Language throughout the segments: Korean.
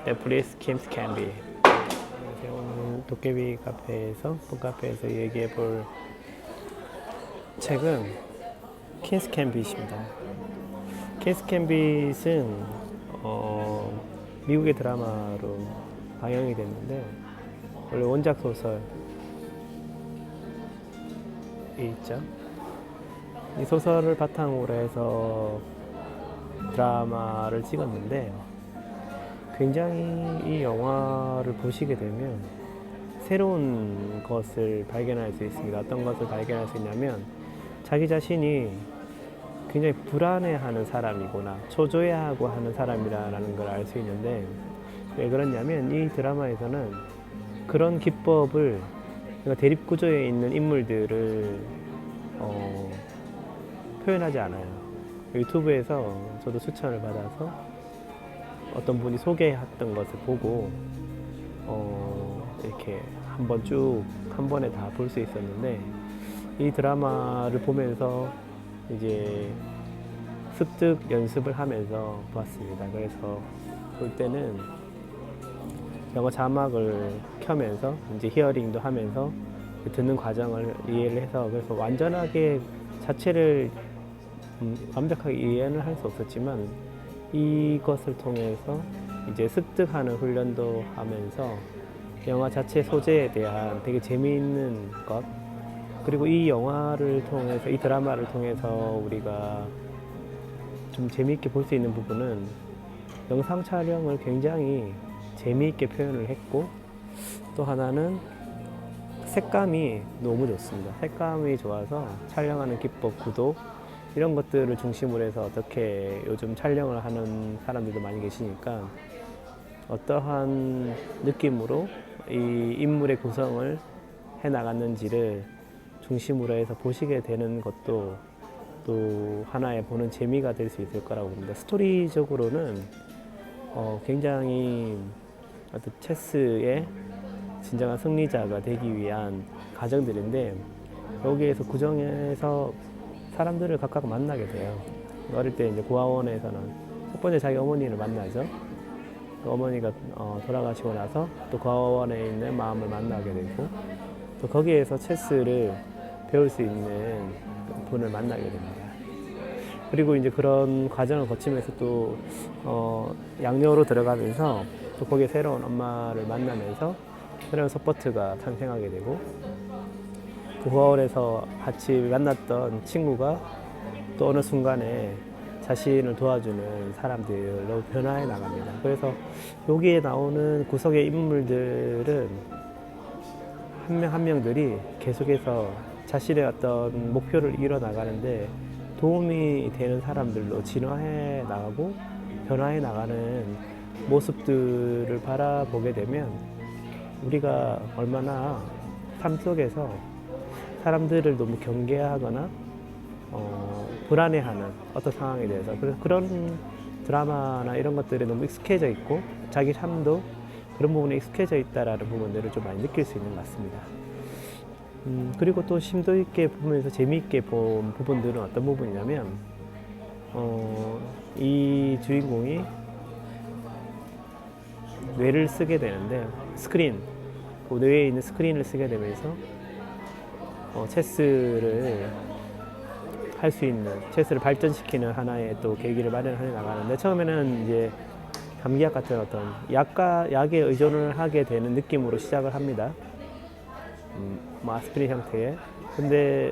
넷플릭스 킴스 캔비. 오늘 도깨비 카페에서 북카페에서 얘기해 볼 책은 퀸스 캔빗입니다. 퀸스 캔빗은 미국의 드라마로 방영이 됐는데 원래 원작 소설이 있죠. 이 소설을 바탕으로 해서 드라마를 찍었는데 굉장히 이 영화를 보시게 되면 새로운 것을 발견할 수 있습니다. 어떤 것을 발견할 수 있냐면 자기 자신이 굉장히 불안해하는 사람이구나, 초조해하고 하는 사람이라는 걸 알 수 있는데 왜 그러냐면 이 드라마에서는 그런 기법을 대립구조에 있는 인물들을 표현하지 않아요. 유튜브에서 저도 추천을 받아서 어떤 분이 소개했던 것을 보고 이렇게 한번 쭉 한 번에 다 볼 수 있었는데 이 드라마를 보면서 이제 습득 연습을 하면서 봤습니다. 그래서 볼 때는 영어 자막을 켜면서 이제 히어링도 하면서 듣는 과정을 이해를 해서 그래서 완전하게 자체를 완벽하게 이해는 할 수 없었지만 이것을 통해서 이제 습득하는 훈련도 하면서 영화 자체 소재에 대한 되게 재미있는 것, 그리고 이 영화를 통해서, 이 드라마를 통해서 우리가 좀 재미있게 볼 수 있는 부분은 영상 촬영을 굉장히 재미있게 표현을 했고, 또 하나는 색감이 너무 좋습니다. 색감이 좋아서 촬영하는 기법, 구도 이런 것들을 중심으로 해서 어떻게 요즘 촬영을 하는 사람들도 많이 계시니까 어떠한 느낌으로 이 인물의 구성을 해 나갔는지를 중심으로 해서 보시게 되는 것도 또 하나의 보는 재미가 될 수 있을 거라고 봅니다. 스토리적으로는 굉장히 어떤 체스의 진정한 승리자가 되기 위한 과정들인데 여기에서 구정에서 사람들을 각각 만나게 돼요. 어릴 때 이제 고아원에서는 첫 번째 자기 어머니를 만나죠. 어머니가 돌아가시고 나서 또 고아원에 있는 마음을 만나게 되고 또 거기에서 체스를 배울 수 있는 분을 만나게 됩니다. 그리고 이제 그런 과정을 거치면서 또 양녀로 들어가면서 또 거기에 새로운 엄마를 만나면서 새로운 서포트가 탄생하게 되고 그 고아원에서 같이 만났던 친구가 또 어느 순간에 자신을 도와주는 사람들로 변화해 나갑니다. 그래서 여기에 나오는 구석의 인물들은 한 명 한 명들이 계속해서 자신의 어떤 목표를 이뤄 나가는데 도움이 되는 사람들로 진화해 나가고 변화해 나가는 모습들을 바라보게 되면 우리가 얼마나 삶 속에서 사람들을 너무 경계하거나 불안해하는 어떤 상황에 대해서 그래서 그런 드라마나 이런 것들에 너무 익숙해져 있고 자기 삶도 그런 부분에 익숙해져 있다라는 부분들을 좀 많이 느낄 수 있는 것 같습니다. 그리고 또 심도 있게 보면서 재미있게 본 부분들은 어떤 부분이냐면 이 주인공이 뇌를 쓰게 되는데 스크린, 그 뇌에 있는 스크린을 쓰게 되면서 체스를 할 수 있는, 체스를 발전시키는 하나의 또 계기를 마련해 나가는데 처음에는 이제 감기약 같은 어떤 약에 의존을 하게 되는 느낌으로 시작을 합니다. 뭐 아스피린 형태의. 근데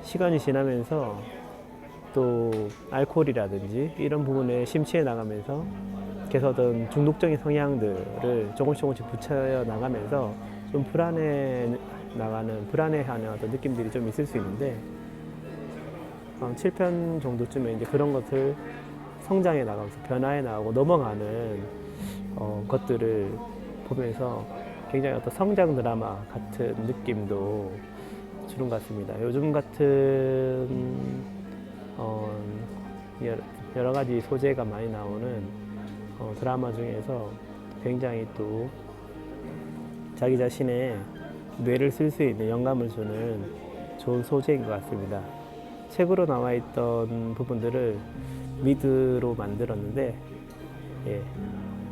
시간이 지나면서 또 알코올이라든지 이런 부분에 심취해 나가면서 계속 어떤 중독적인 성향들을 조금씩 붙여 나가면서 좀 불안해하는 어떤 느낌들이 좀 있을 수 있는데 7편 정도쯤에 이제 그런 것을 성장해 나가면서 변화해 나가고 넘어가는 것들을 보면서 굉장히 어떤 성장 드라마 같은 느낌도 주는 것 같습니다. 요즘 같은 여러 가지 소재가 많이 나오는 드라마 중에서 굉장히 또 자기 자신의 뇌를 쓸 수 있는 영감을 주는 좋은 소재인 것 같습니다. 책으로 나와 있던 부분들을 미드로 만들었는데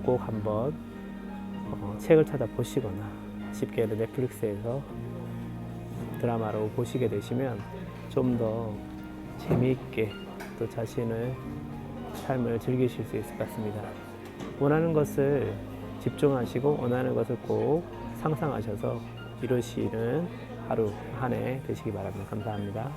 꼭 한번 책을 찾아보시거나 쉽게 넷플릭스에서 드라마로 보시게 되시면 좀 더 재미있게 또 자신의 삶을 즐기실 수 있을 것 같습니다. 원하는 것을 집중하시고 원하는 것을 꼭 상상하셔서 이루시는 하루 한 해 되시기 바랍니다. 감사합니다.